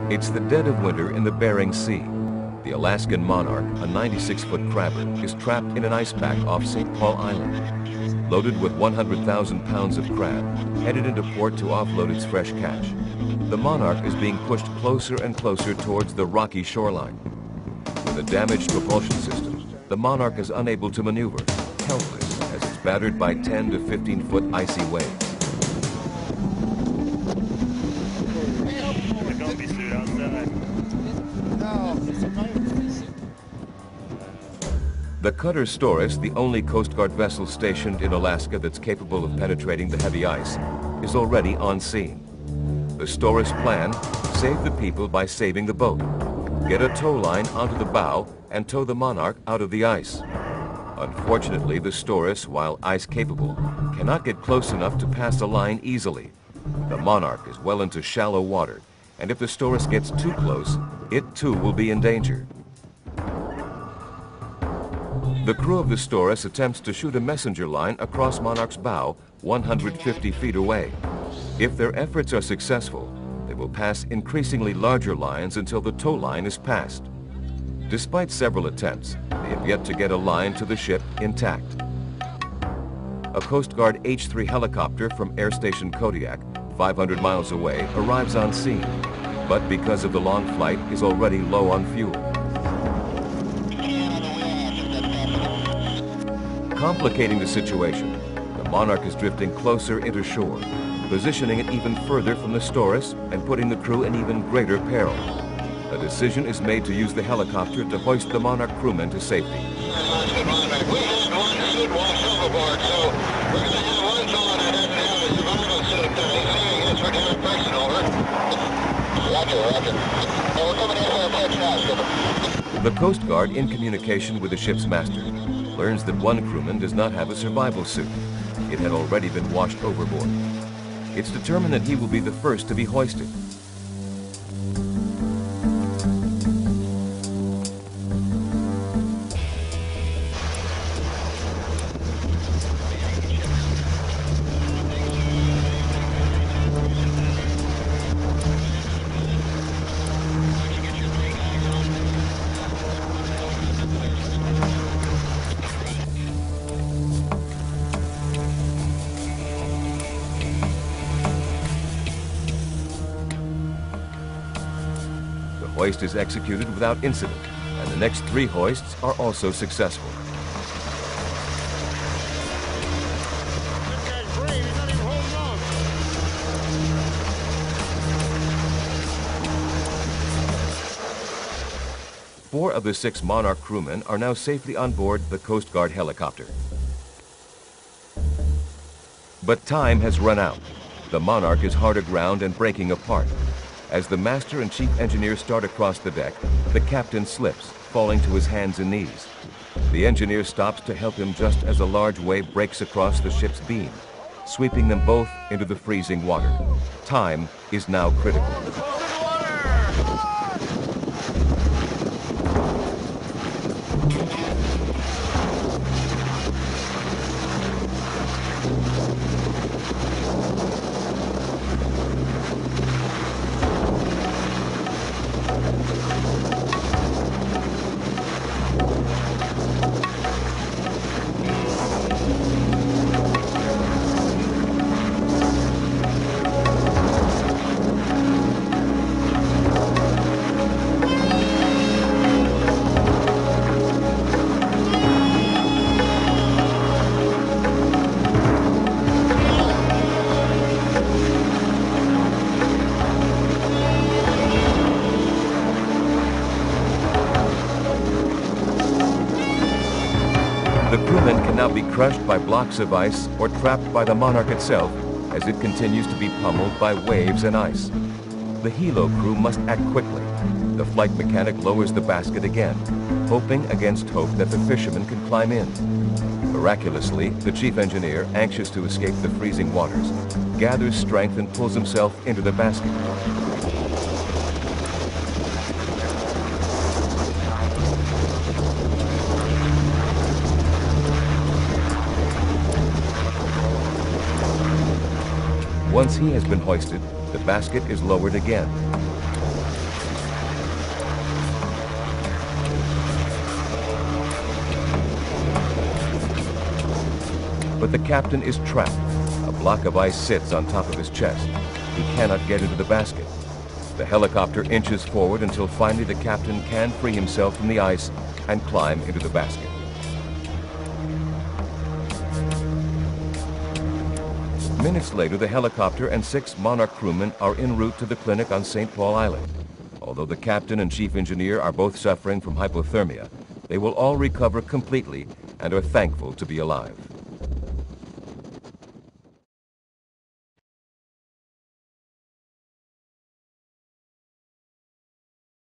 It's the dead of winter in the Bering Sea. The Alaskan Monarch, a 96-foot crabber, is trapped in an ice pack off St. Paul Island. Loaded with 100,000 pounds of crab, headed into port to offload its fresh catch. The Monarch is being pushed closer and closer towards the rocky shoreline. With a damaged propulsion system, the Monarch is unable to maneuver, helpless as it's battered by 10 to 15-foot icy waves. The cutter Storis, the only Coast Guard vessel stationed in Alaska that's capable of penetrating the heavy ice, is already on scene. The Storis plan: save the people by saving the boat. Get a tow line onto the bow and tow the Monarch out of the ice. Unfortunately, the Storis, while ice-capable, cannot get close enough to pass a line easily. The Monarch is well into shallow water, and if the Storis gets too close, it too will be in danger. The crew of the Storis attempts to shoot a messenger line across Monarch's bow 150 feet away. If their efforts are successful, they will pass increasingly larger lines until the tow line is passed. Despite several attempts, they have yet to get a line to the ship intact. A Coast Guard H-3 helicopter from Air Station Kodiak, 500 miles away, arrives on scene, but because of the long flight is already low on fuel. Complicating the situation, the Monarch is drifting closer into shore, positioning it even further from the Storis and putting the crew in even greater peril. A decision is made to use the helicopter to hoist the Monarch crewmen to safety. We had one suit wash overboard, so we're going to have one fellow that doesn't have a survival suit. He's saying yes, we're down person, over. Roger, roger. We're coming in for a approach now, skipper. The Coast Guard, in communication with the ship's master, learns that one crewman does not have a survival suit. It had already been washed overboard. It's determined that he will be the first to be hoisted. The hoist is executed without incident, and the next 3 hoists are also successful. Four of the 6 Monarch crewmen are now safely on board the Coast Guard helicopter. But time has run out. The Monarch is hard aground and breaking apart. As the master and chief engineer start across the deck, the captain slips, falling to his hands and knees. The engineer stops to help him just as a large wave breaks across the ship's beam, sweeping them both into the freezing water. Time is now critical. The crewmen can now be crushed by blocks of ice or trapped by the Monarch itself as it continues to be pummeled by waves and ice. The helo crew must act quickly. The flight mechanic lowers the basket again, hoping against hope that the fishermen can climb in. Miraculously, the chief engineer, anxious to escape the freezing waters, gathers strength and pulls himself into the basket. Once he has been hoisted, the basket is lowered again. But the captain is trapped. A block of ice sits on top of his chest. He cannot get into the basket. The helicopter inches forward until finally the captain can free himself from the ice and climb into the basket. Minutes later, the helicopter and 6 Monarch crewmen are en route to the clinic on St. Paul Island. Although the captain and chief engineer are both suffering from hypothermia, they will all recover completely and are thankful to be alive.